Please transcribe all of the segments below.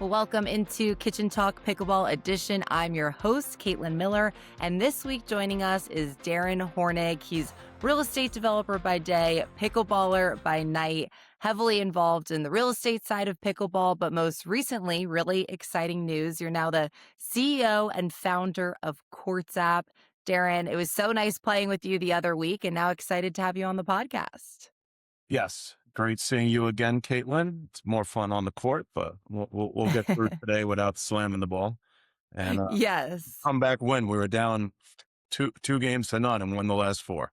Welcome into Kitchen Talk Pickleball Edition. I'm your host, Caitlin Miller, and this week joining us is Darren Hornig. He's real estate developer by day, pickleballer by night, heavily involved in the real estate side of pickleball, but most recently, really exciting news. You're now the CEO and founder of Courts app. Darren, it was so nice playing with you the other week, and now excited to have you on the podcast. Yes. Great seeing you again, Caitlin. It's more fun on the court, but we'll get through today without slamming the ball and Yes. come back win. We were down two games to none and won the last four.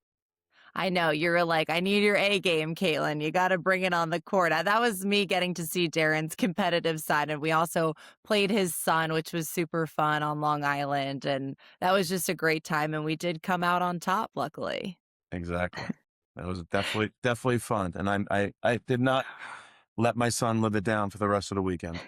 I know you were like, I need your A game, Caitlin. You got to bring it on the court. That was me getting to see Darren's competitive side. And we also played his son, which was super fun on Long Island. And that was just a great time. And we did come out on top, luckily. Exactly. It was definitely fun. And I did not let my son live it down for the rest of the weekend.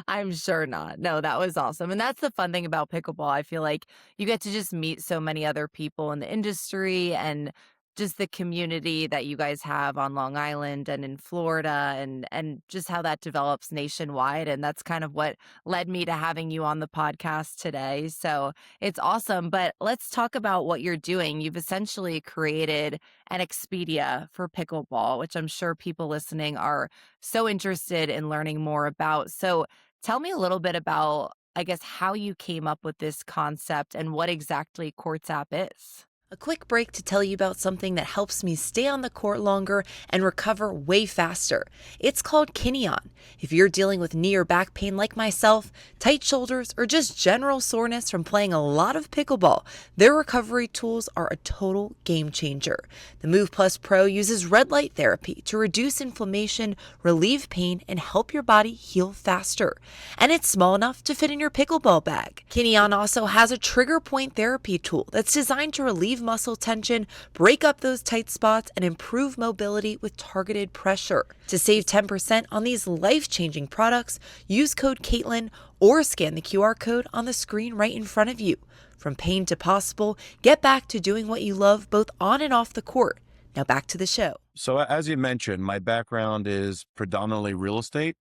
I'm sure not. No, that was awesome. And that's the fun thing about pickleball. I feel like you get to just meet so many other people in the industry and just the community that you guys have on Long Island and in Florida and just how that develops nationwide. And that's kind of what led me to having you on the podcast today. So it's awesome. But let's talk about what you're doing. You've essentially created an Expedia for pickleball, which I'm sure people listening are so interested in learning more about. So tell me a little bit about, I guess, how you came up with this concept and what exactly Courts app is. A quick break to tell you about something that helps me stay on the court longer and recover way faster. It's called Kineon. If you're dealing with knee or back pain like myself, tight shoulders, or just general soreness from playing a lot of pickleball, their recovery tools are a total game changer. The Move Plus Pro uses red light therapy to reduce inflammation, relieve pain, and help your body heal faster. And it's small enough to fit in your pickleball bag. Kineon also has a trigger point therapy tool that's designed to relieve muscle tension, break up those tight spots, and improve mobility with targeted pressure. To save 10% on these life-changing products, use code Caitlin or scan the QR code on the screen right in front of you. From pain to possible, get back to doing what you love both on and off the court. Now back to the show. So as you mentioned, my background is predominantly real estate.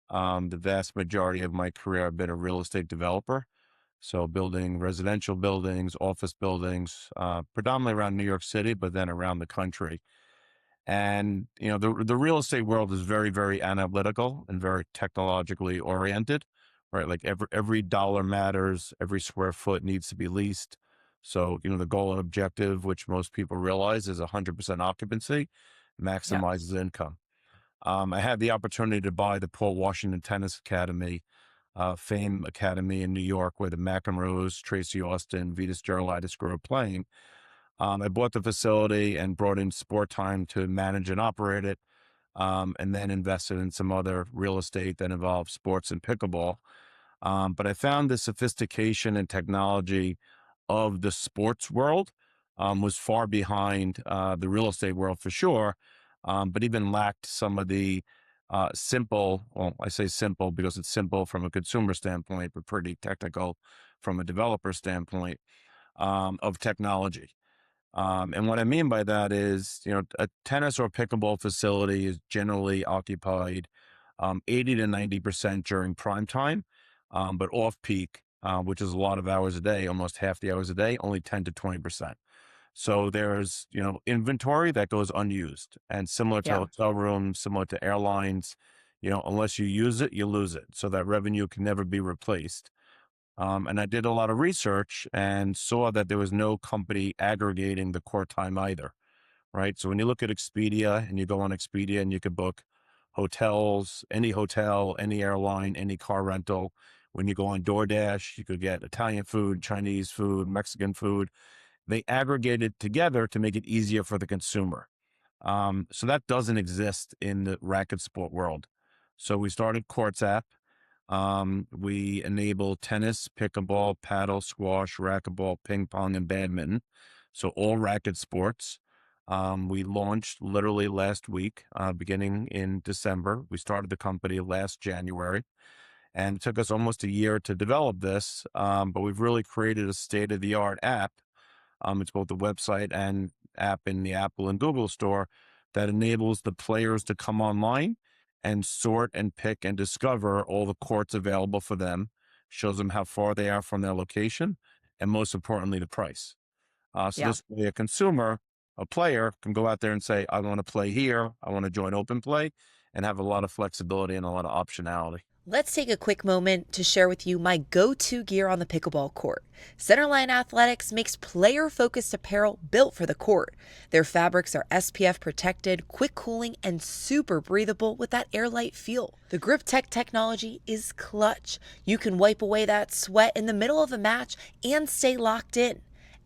The vast majority of my career, I've been a real estate developer. So building residential buildings, office buildings, predominantly around New York City, but then around the country. And, the real estate world is very, very analytical and very technologically oriented, right? Like every dollar matters, every square foot needs to be leased. So, the goal and objective, which most people realize, is 100% occupancy, Yeah. maximizes income. I had the opportunity to buy the Port Washington Tennis Academy, Fame Academy in New York, where the McEnroes, Tracy Austin, Vitas Gerulaitis grew up playing. I bought the facility and brought in Sport Time to manage and operate it, and then invested in some other real estate that involved sports and pickleball. But I found the sophistication and technology of the sports world was far behind the real estate world for sure, but even lacked some of the simple, well, I say simple because it's simple from a consumer standpoint, but pretty technical from a developer standpoint of technology. And what I mean by that is, a tennis or pickleball facility is generally occupied 80 to 90% during prime time, but off peak, which is a lot of hours a day, almost half the hours a day, only 10 to 20%. So there's, inventory that goes unused, and similar to Yeah. hotel rooms, similar to airlines, unless you use it, you lose it. So that revenue can never be replaced. And I did a lot of research and saw that there was no company aggregating the core time either, right? So when you look at Expedia and you go on Expedia and you could book hotels, any airline, any car rental. When you go on DoorDash, you could get Italian food, Chinese food, Mexican food. They aggregate it together to make it easier for the consumer. So that doesn't exist in the racket sport world. So we started Courts app. We enable tennis, pickleball, paddle, squash, racquetball, ping pong, and badminton. So all racket sports. We launched literally last week, beginning in December. We started the company last January, and it took us almost a year to develop this. But we've really created a state-of-the-art app. It's both a website and app in the Apple and Google store that enables the players to come online and sort and pick and discover all the courts available for them, shows them how far they are from their location, and most importantly, the price. So Yeah. this way, a consumer, a player, can go out there and say, I want to play here, I want to join open play, and have a lot of flexibility and a lot of optionality. Let's take a quick moment to share with you my go to gear on the pickleball court. Centerline Athletics makes player focused apparel built for the court. Their fabrics are SPF protected, quick cooling, and super breathable with that airlight feel. The Grip Tech technology is clutch. You can wipe away that sweat in the middle of a match and stay locked in.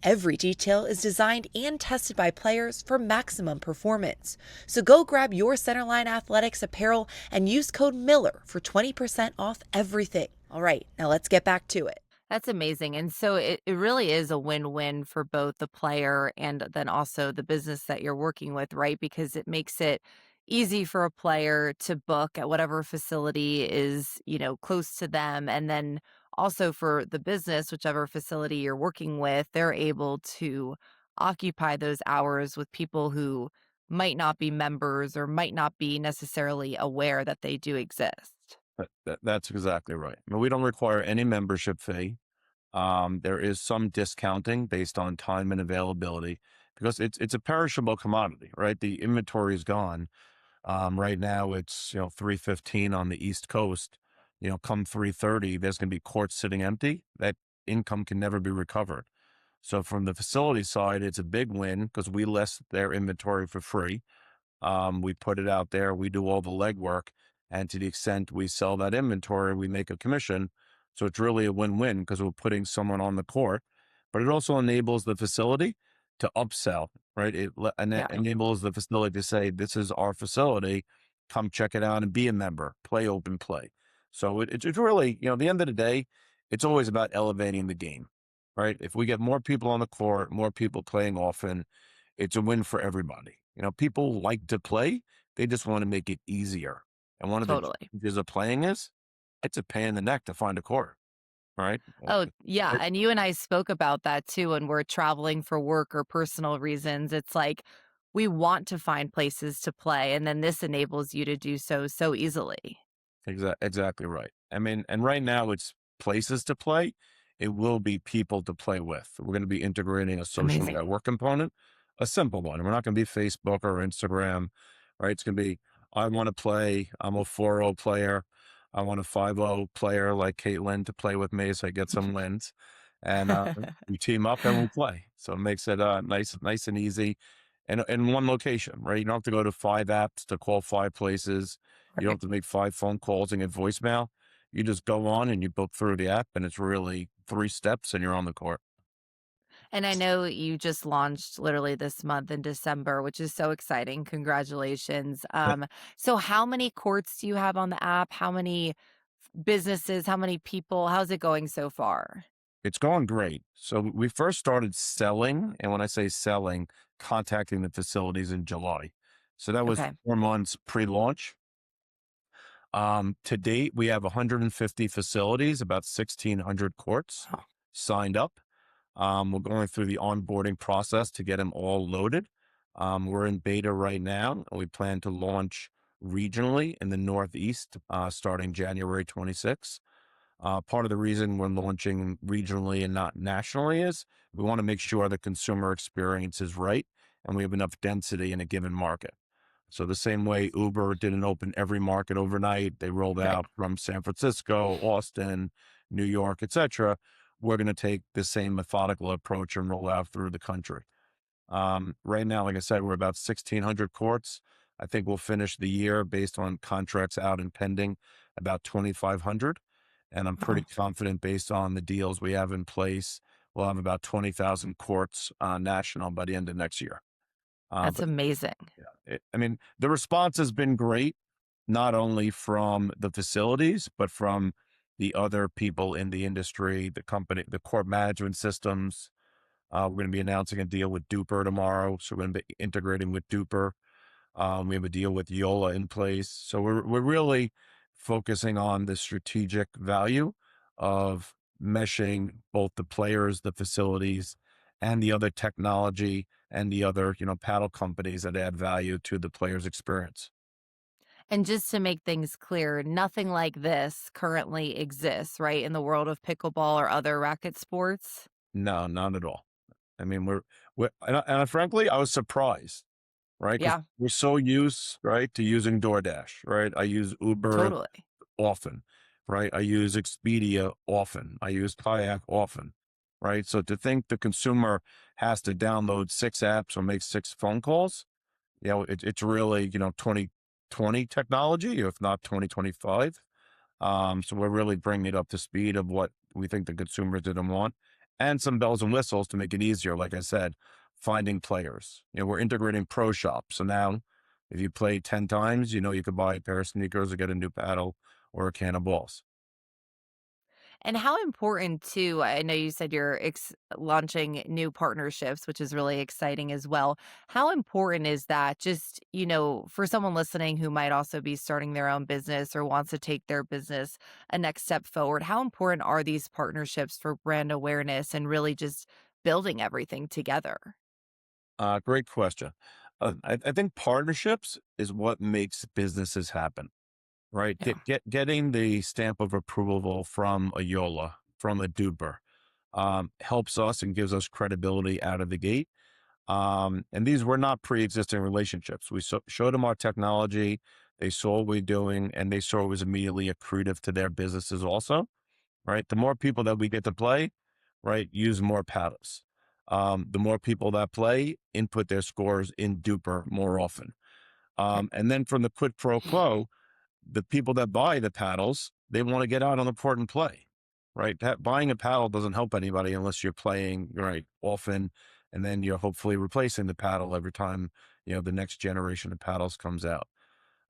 Every detail is designed and tested by players for maximum performance. So go grab your Centerline Athletics apparel and use code Miller for 20% off everything. All right, now let's get back to it. That's amazing. And so it really is a win-win for both the player and then also the business that you're working with, right? Because it makes it easy for a player to book at whatever facility is, close to them. And then also for the business, whichever facility you're working with, they're able to occupy those hours with people who might not be members or might not be necessarily aware that they do exist. That's exactly right. I mean, we don't require any membership fee. There is some discounting based on time and availability because it's a perishable commodity, right? The inventory is gone. Right now it's 3:15 on the East Coast. Come 3:30, there's going to be courts sitting empty. That income can never be recovered. So from the facility side, it's a big win because we list their inventory for free. We put it out there, we do all the legwork, and to the extent we sell that inventory, we make a commission. So it's really a win-win because we're putting someone on the court, but it also enables the facility to upsell, right? And it Yeah, enables the facility to say, "This is our facility. Come check it out and be a member. Play open play." So it's really, at the end of the day, it's always about elevating the game, right? If we get more people on the court, more people playing often, it's a win for everybody. People like to play, they just want to make it easier. And one of the totally. challenges of playing is it's a pain in the neck to find a court, right? Oh, yeah, It- and you and I spoke about that too when we're traveling for work or personal reasons. It's like we want to find places to play, and then this enables you to do so so easily. Exactly right. I mean, and right now it's places to play. It will be people to play with. We're going to be integrating a social Amazing. network component, a simple one. We're not going to be Facebook or Instagram, right? It's going to be, I want to play. I'm a 4-0 player. I want a 5-0 player like Caitlin to play with me so I get some wins. And we team up and we play. So it makes it nice and easy and in one location, right? You don't have to go to 5 apps to call 5 places. You don't Right. have to make 5 phone calls and get voicemail. You just go on and you book through the app, and it's really 3 steps, and you're on the court. And I know you just launched literally this month in December, which is so exciting. Congratulations. So how many courts do you have on the app? How many businesses? How many people? How's it going so far? It's going great. So we first started selling, and when I say selling, contacting the facilities in July. So that was Okay. 4 months pre-launch. To date, we have 150 facilities, about 1,600 courts Wow. signed up. We're going through the onboarding process to get them all loaded. We're in beta right now, and we plan to launch regionally in the Northeast starting January 26th. Part of the reason we're launching regionally and not nationally is we want to make sure the consumer experience is right and we have enough density in a given market. So the same way Uber didn't open every market overnight, they rolled Right. out from San Francisco, Austin, New York, etc. We're going to take the same methodical approach and roll out through the country. Right now, like I said, we're about 1,600 courts. I think we'll finish the year based on contracts out and pending about 2,500. And I'm pretty Wow. confident based on the deals we have in place, we'll have about 20,000 courts national by the end of next year. That's But amazing. yeah, I mean, the response has been great, not only from the facilities, but from the other people in the industry, the company, the court management systems. We're going to be announcing a deal with Duper tomorrow. So we're going to be integrating with Duper. We have a deal with Yola in place. So we're really focusing on the strategic value of meshing both the players, the facilities, and the other technology and the other, paddle companies that add value to the player's experience. And just to make things clear, nothing like this currently exists, right, in the world of pickleball or other racket sports? No, not at all. I mean, frankly, I was surprised, right? Because Yeah, we're so used, right, to using DoorDash, right? I use Uber totally. often, right? I use Expedia often. I use Kayak often, right? So to think the consumer has to download 6 apps or make 6 phone calls, it's really, 2020 technology, if not 2025. So we're really bringing it up to speed of what we think the consumers didn't want, and some bells and whistles to make it easier. Like I said, finding players. We're integrating pro shops. So now, if you play 10 times, you could buy a pair of sneakers or get a new paddle or a can of balls. And how important too, I know you said you're launching new partnerships, which is really exciting as well. How important is that just, for someone listening who might also be starting their own business or wants to take their business a next step forward? How important are these partnerships for brand awareness and really just building everything together? Great question. I think partnerships is what makes businesses happen, right? Yeah. Getting the stamp of approval from a Yola, from a Duper, helps us and gives us credibility out of the gate. And these were not pre-existing relationships. We showed them our technology. They saw what we're doing, and they saw it was immediately accretive to their businesses also, right? The more people that we get to play, right, use more paddles. The more people that play input their scores in Duper more often. Okay. And then from the quid pro quo, the people that buy the paddles, they want to get out on the court and play, right? Buying a paddle doesn't help anybody unless you're playing right often, and then you're hopefully replacing the paddle every time the next generation of paddles comes out.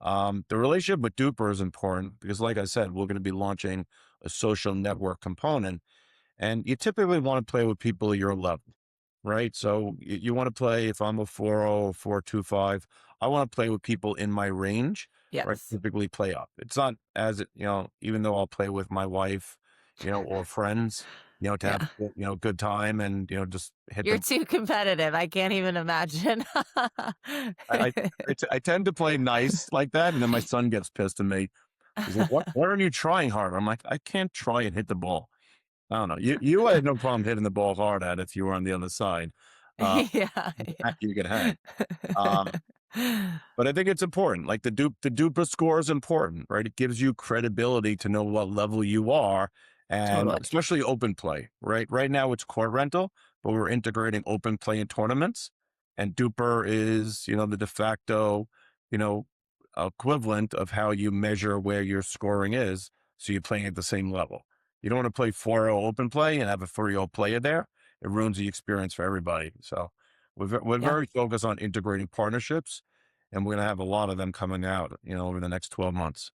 The relationship with Duper is important because, like I said, we're going to be launching a social network component, and you typically want to play with people your level, right? So you want to play, if I'm a 4.0, 4.25, I want to play with people in my range, right? Yes. Typically play up. It's not even though I'll play with my wife, or friends, to have, Yeah. good time and, just hit You're the, too competitive. I can't even imagine. I, I tend to play nice like that. And then my son gets pissed at me. He's like, why aren't you trying harder? I'm like, I can't try and hit the ball. I don't know. You had no problem hitting the ball hard at it if you were on the other side. Uh, Yeah, you could hang. Um, yeah. but I think it's important. Like the Duper score is important, right? It gives you credibility to know what level you are, and Totally. especially open play, right? Right now it's court rental, but we're integrating open play in tournaments, and Duper is, the de facto, you know, equivalent of how you measure where your scoring is. So you're playing at the same level. You don't want to play 4.0 open play and have a 3.0 player there. It ruins the experience for everybody. So we're Yeah. very focused on integrating partnerships, and we're going to have a lot of them coming out, over the next 12 months.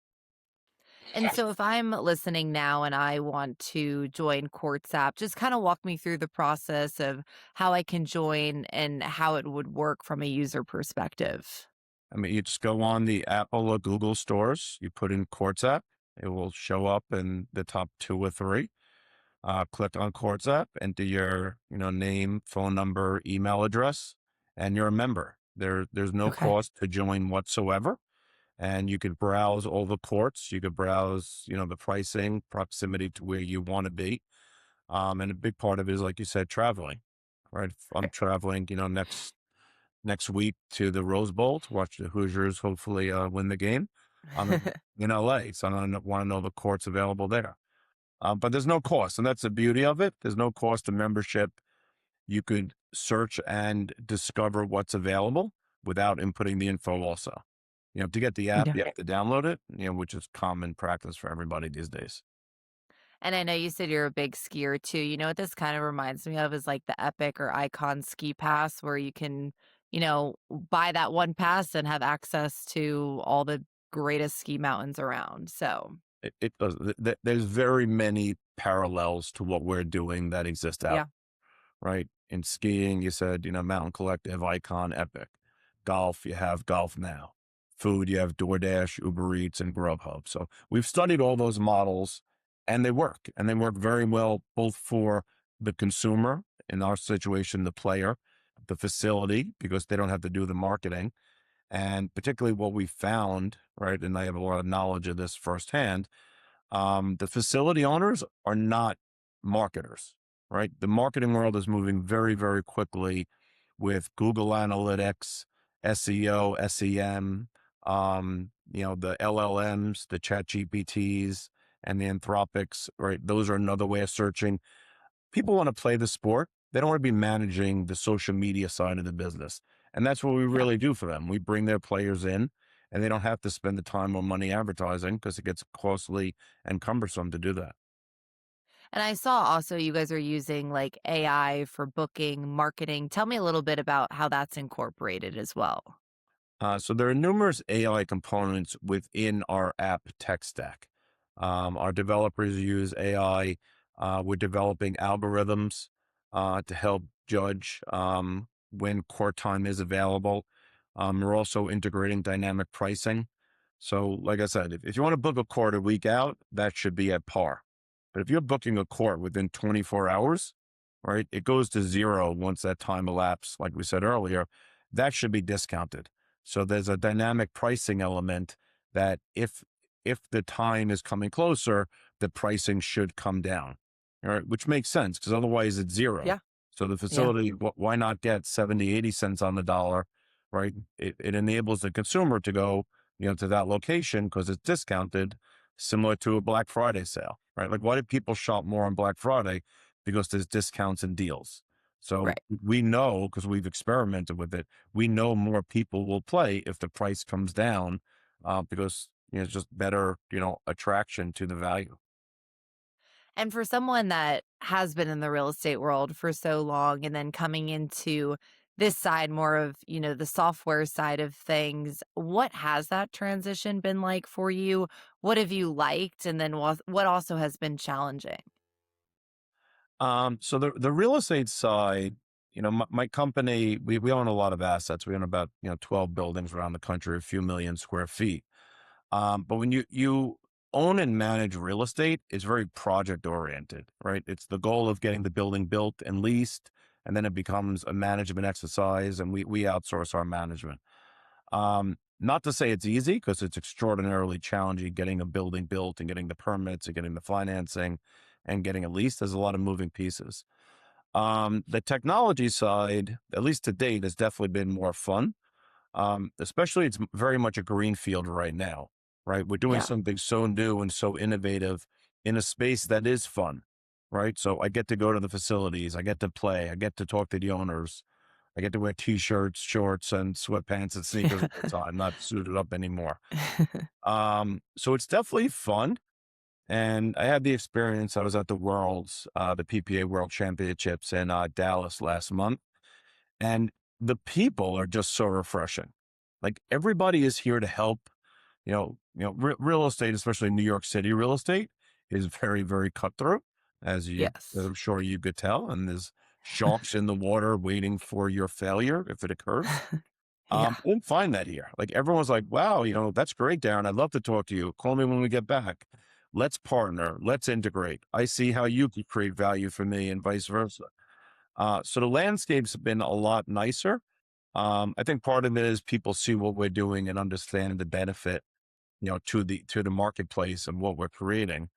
And so if I'm listening now and I want to join Quartz app, just kind of walk me through the process of how I can join and how it would work from a user perspective. I mean, you just go on the Apple or Google stores, you put in Quartz app, it will show up in the top 2 or 3. Click on Quartz app, enter your, name, phone number, email address, and you're a member. There's no Okay. cost to join whatsoever. And you could browse all the courts. You could browse, the pricing, proximity to where you want to be. And a big part of it is, like you said, traveling, right? If I'm traveling, next week to the Rose Bowl to watch the Hoosiers hopefully win the game. I'm in LA, so I want to know the courts available there. But there's no cost, and that's the beauty of it. There's no cost to membership. You could search and discover what's available without inputting the info also. To get the app, Yeah. you have to download it, which is common practice for everybody these days. And I know you said you're a big skier too. You know what this kind of reminds me of is like the Epic or Icon ski pass where you can, buy that one pass and have access to all the greatest ski mountains around. So, It does. There's very many parallels to what we're doing that exist out, yeah. right? In skiing, you said, Mountain Collective, Icon, Epic. Golf, you have Golf Now. Food, you have DoorDash, Uber Eats, and Grubhub. So we've studied all those models, and they work very well both for the consumer, in our situation, the player, the facility, because they don't have to do the marketing, And particularly what we found, right? And I have a lot of knowledge of this firsthand. The facility owners are not marketers, right? The marketing world is moving very, very quickly with Google Analytics, SEO, SEM, the LLMs, the Chat GPTs, and the Anthropics, right? Those are another way of searching. People want to play the sport. They don't want to be managing the social media side of the business. And that's what we Yeah. really do for them. We bring their players in and they don't have to spend the time or money advertising because it gets costly and cumbersome to do that. And I saw also you guys are using like AI for booking, marketing. Tell me a little bit about how that's incorporated as well. So there are numerous AI components within our app tech stack. Our developers use AI. We're developing algorithms to help judge when court time is available. We're also integrating dynamic pricing. So, like I said, if you want to book a court a week out, that should be at par. But if you're booking a court within 24 hours, right, it goes to zero once that time elapsed, like we said earlier, that should be discounted. So there's a dynamic pricing element that if the time is coming closer, the pricing should come down. All right, which makes sense because otherwise it's zero. Yeah. So the Yeah. facility, why not get 70, 80 cents on the dollar, right? It enables the consumer to go, to that location because it's discounted, similar to a Black Friday sale, right? Like, why do people shop more on Black Friday? Because there's discounts and deals. So Right. we know because we've experimented with it. We know more people will play if the price comes down because it's just better, attraction to the value. And for someone that has been in the real estate world for so long and then coming into this side more of, the software side of things, what has that transition been like for you? What have you liked? And then what also has been challenging? So the real estate side, my company, we own a lot of assets. We own about 12 buildings around the country, a few million square feet. But when you own and manage real estate, it's very project oriented, right? It's the goal of getting the building built and leased, and then it becomes a management exercise, and we outsource our management. Not to say it's easy because it's extraordinarily challenging getting a building built and getting the permits and getting the financing and getting it leased. There's a lot of moving pieces. The technology side, at least to date, has definitely been more fun. Especially it's very much a greenfield right now, right? We're doing Yeah. something so new and so innovative in a space that is fun, right? So I get to go to the facilities, I get to play, I get to talk to the owners, I get to wear t-shirts, shorts, and sweatpants and sneakers all the time, not suited up anymore. So it's definitely fun. And I had the experience. I was at the PPA World Championships in Dallas last month, and the people are just so refreshing. Like, everybody is here to help. Real estate, especially New York City real estate, is very, very cutthroat, as Yes. I'm sure you could tell. And there's sharks in the water waiting for your failure if it occurs. Yeah. I didn't find that here. Like, everyone's like, "Wow, that's great, Darren. I'd love to talk to you. Call me when we get back. Let's partner. Let's integrate. I see how you could create value for me, and vice versa." So the landscape's been a lot nicer. I think part of it is people see what we're doing and understand the benefit, to the marketplace and what we're creating.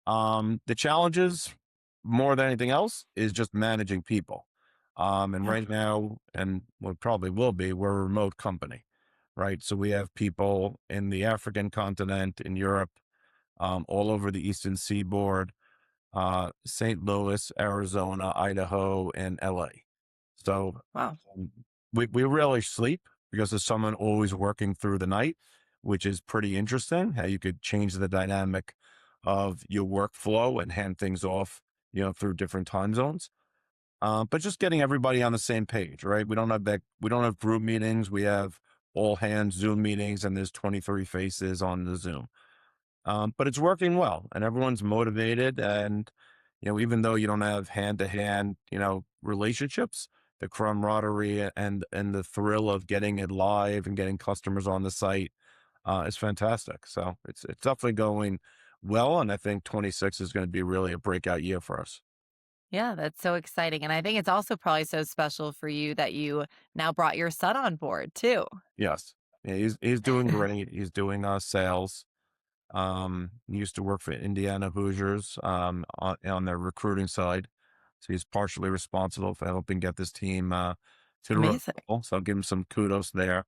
The challenges, more than anything else, is just managing people. And Yeah. right now, and we probably will be, we're a remote company, right? So we have people in the African continent, in Europe, all over the Eastern Seaboard, St. Louis, Arizona, Idaho, and LA. So Wow. um, we rarely sleep because there's someone always working through the night, which is pretty interesting. How you could change the dynamic of your workflow and hand things off, through different time zones. But just getting everybody on the same page, right? We don't have group meetings. We have all hands Zoom meetings, and there's 23 faces on the Zoom. But it's working well and everyone's motivated. And, even though you don't have hand to hand, relationships, the camaraderie and the thrill of getting it live and getting customers on the site is fantastic. So it's definitely going well. And I think 26 is going to be really a breakout year for us. Yeah, that's so exciting. And I think it's also probably so special for you that you now brought your son on board too. Yes. Yeah, he's doing great. He's doing sales. He used to work for Indiana Hoosiers on their recruiting side. So he's partially responsible for helping get this team to the Rose Amazing. Bowl. So I'll give him some kudos there.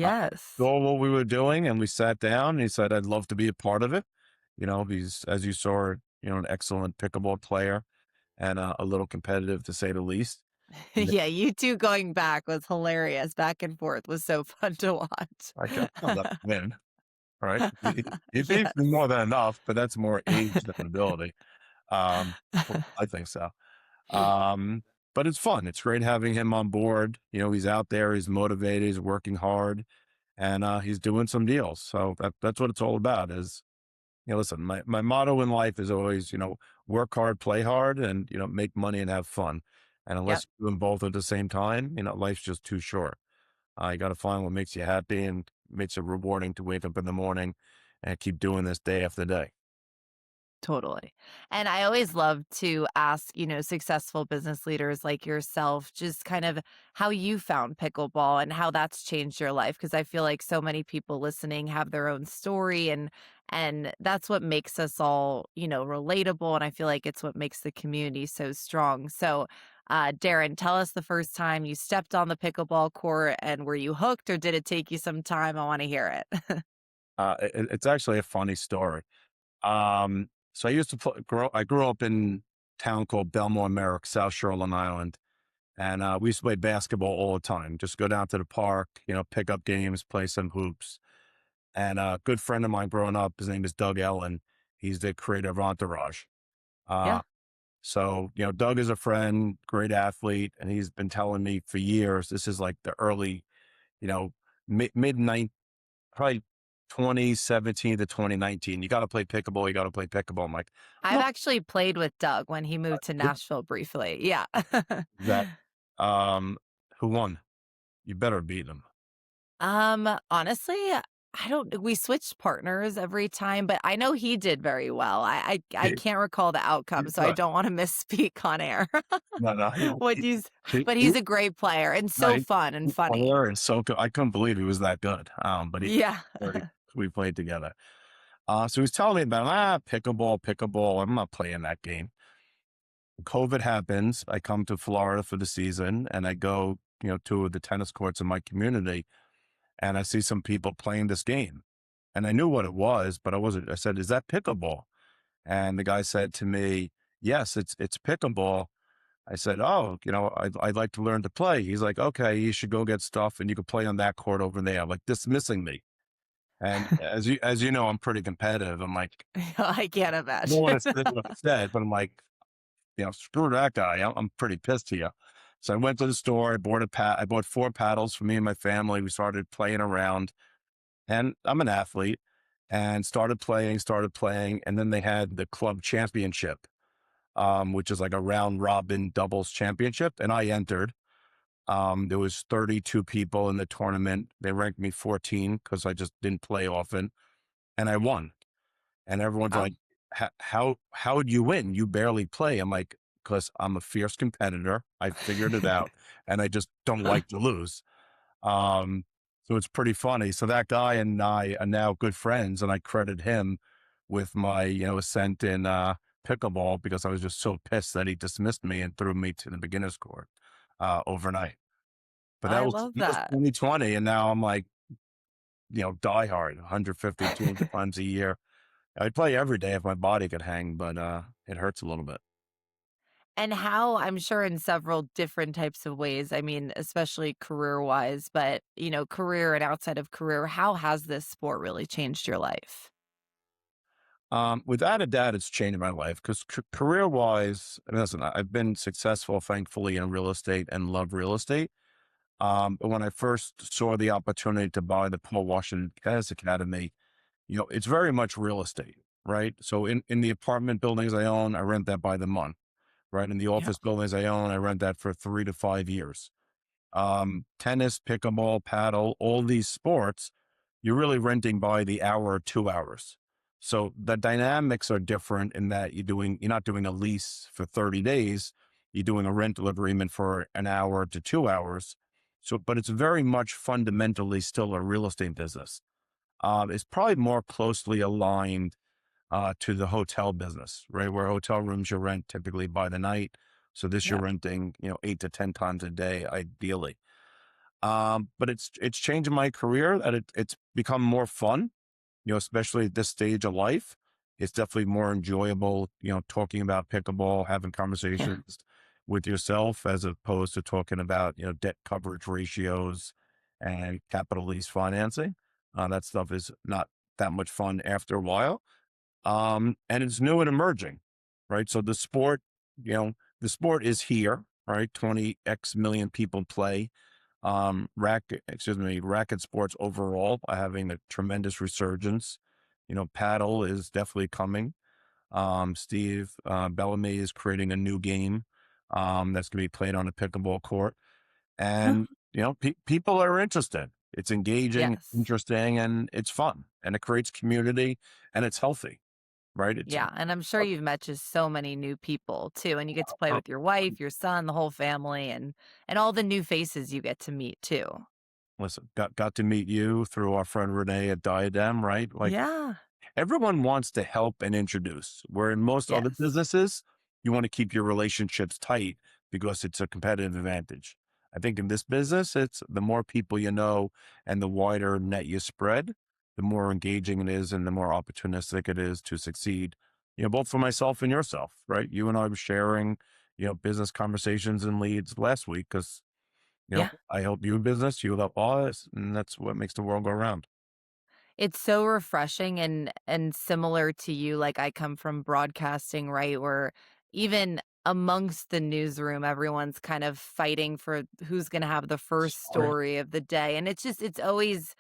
Uh, Yes. saw what we were doing and we sat down and he said, I'd love to be a part of it. He's, as you saw, an excellent pickleball player and a little competitive to say the least. And Yeah, you 2 going back was hilarious. Back and forth was so fun to watch. I can let him win, right? He beats me Yes. more than enough, but that's more age than ability. Um, I think so. Um, but it's fun. It's great having him on board. He's out there, he's motivated, he's working hard, and he's doing some deals. So that's what it's all about is, listen, my motto in life is always, work hard, play hard, and, make money and have fun. And Yep, unless you're doing both at the same time, life's just too short. You got to find what makes you happy and makes it rewarding to wake up in the morning and keep doing this day after day. totally. And I always love to ask, successful business leaders like yourself, just kind of how you found pickleball and how that's changed your life. Cause I feel like so many people listening have their own story and that's what makes us all, relatable. And I feel like it's what makes the community so strong. So Darren, tell us the first time you stepped on the pickleball court and were you hooked or did it take you some time? I want to hear it. It's actually a funny story. So I used to I grew up in a town called Belmore, Merrick, South Shore, Long Island. And we used to play basketball all the time. Just go down to the park, pick up games, play some hoops. And a good friend of mine growing up, his name is Doug Ellen. He's the creator of Entourage. Uh, Yeah. so, Doug is a friend, great athlete, and he's been telling me for years, this is like the early, you know, mid nine, probably 2017 to 2019. You got to play pickleball. You got to play pickleball. I'm like, I've no, actually played with Doug when he moved to Nashville briefly. Yeah. that, um, who won? You better beat him. Honestly, I don't we switched partners every time, but I know he did very well. I can't recall the outcome, so I don't wanna misspeak on air. No, no, What do you s but he he's a great player and so right, fun and funny. player and so good. I couldn't believe he was that good. But Yeah. we played together. So he was telling me about pickleball, pickleball. I'm not playing that game. COVID happens. I come to Florida for the season, and I go, to the tennis courts in my community, and I see some people playing this game, and I knew what it was, but I wasn't. I said, "Is that pickleball?" And the guy said to me, "Yes, it's pickleball." I said, "Oh, I'd like to learn to play." He's like, "Okay, you should go get stuff and you can play on that court over there," like dismissing me. And as you know, I'm pretty competitive. I'm like, I can't I don't want imagine. to say what I said, but I'm like, screw that guy. I'm pretty pissed here. So I went to the store. I bought 4 paddles for me and my family. We started playing around, and I'm an athlete, and started playing, and then they had the club championship, which is like a round robin doubles championship, and I entered. There was 32 people in the tournament. They ranked me 14 because I just didn't play often, and I won. And everyone's Wow. like, how'd you win? You barely play." I'm like, because I'm a fierce competitor. I figured it out, and I just don't like to lose. Um, so it's pretty funny. So that guy and I are now good friends, and I credit him with my, ascent in pickleball because I was just so pissed that he dismissed me and threw me to the beginner's court overnight. But I love that was that. 2020, and now I'm like, die hard, 150, 200 times a year. I'd play every day if my body could hang, but it hurts a little bit. And how I'm sure in several different types of ways, I mean, especially career-wise, but, career and outside of career, how has this sport really changed your life? Without a doubt, it's changed my life because career wise, listen, I've been successful, thankfully, in real estate and love real estate. But when I first saw the opportunity to buy the Paul Washington Tennis Academy, it's very much real estate, right? So in the apartment buildings I own, I rent that by the month, right? In the Yeah. office buildings I own, I rent that for 3 to 5 years. Tennis, pickleball, paddle, all these sports, you're really renting by the hour or 2 hours. So the dynamics are different in that you're not doing a lease for 30 days. You're doing a rental agreement for an hour to 2 hours. So, but it's very much fundamentally still a real estate business. It's probably more closely aligned to the hotel business, right? Where hotel rooms you rent typically by the night. So this you're Yep. renting, 8 to 10 times a day, ideally. But it's changing my career that it's become more fun, especially at this stage of life. It's definitely more enjoyable, talking about pickleball, having Yeah. conversations with yourself as opposed to talking about, debt coverage ratios and capital lease financing. That stuff is not that much fun after a while. And it's new and emerging, right? So the sport is here, right? 20x million people play. Racket sports overall are having a tremendous resurgence. Paddle is definitely coming. Steve Bellamy is creating a new game that's going to be played on a pickleball court, Oh, and people are interested. It's engaging, yes. interesting, and it's fun, and it creates community, and it's healthy, right? It's Yeah, and I'm sure you've met just so many new people too, and you get to play uh, with your wife, your son, the whole family, and all the new faces you get to meet too. listen, got to meet you through our friend Renee at Diadem, right? Like, Yeah. everyone wants to help and introduce, where in most other Yes. businesses, you want to keep your relationships tight because it's a competitive advantage. I think in this business, it's the more people you know and the wider net you spread, the more engaging it is and the more opportunistic it is to succeed, both for myself and yourself, right? You and I were sharing, business conversations and leads last week because, Yeah. I help you in business, you help us, and that's what makes the world go round. It's so refreshing and similar to you, like, I come from broadcasting, right, where even amongst the newsroom, everyone's kind of fighting for who's gonna have the first Sorry. story of the day, and it's always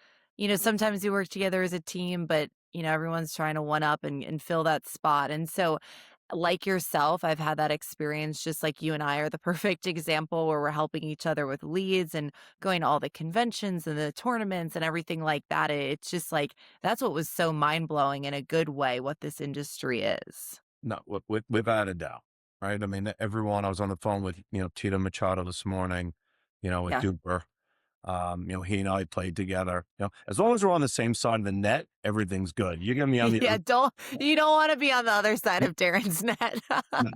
sometimes you work together as a team, but, everyone's trying to one up and fill that spot, and so like yourself, I've had that experience just like you and I are the perfect example where we're helping each other with leads and going to all the conventions and the tournaments and everything like that. It's just like that's what was so mind-blowing in a good way what this industry is. No, without a doubt, right? I mean, everyone. I was on the phone with Tito Machado this morning, with Yeah. Duper. He and I played together. As long as we're on the same side of the net, everything's good. You're gonna be on the Yeah, other. you don't wanna be on the other side of Darren's net. No,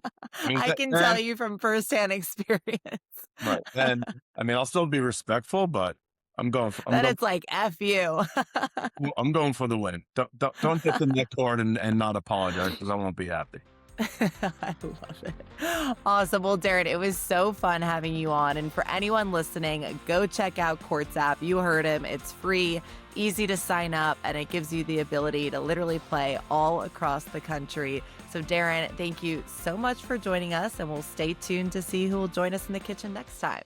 I mean, I can tell you from firsthand experience right. And I mean, I'll still be respectful, but I'm going for I'm that going it's like, "F you." I'm going for the win. Don't get the net cord and not apologize because I won't be happy. I love it. Awesome. Well, Darren, it was so fun having you on. And for anyone listening, go check out Courts app. You heard him. It's free, easy to sign up, and it gives you the ability to literally play all across the country. So, Darren, thank you so much for joining us, and we'll stay tuned to see who will join us in the kitchen next time.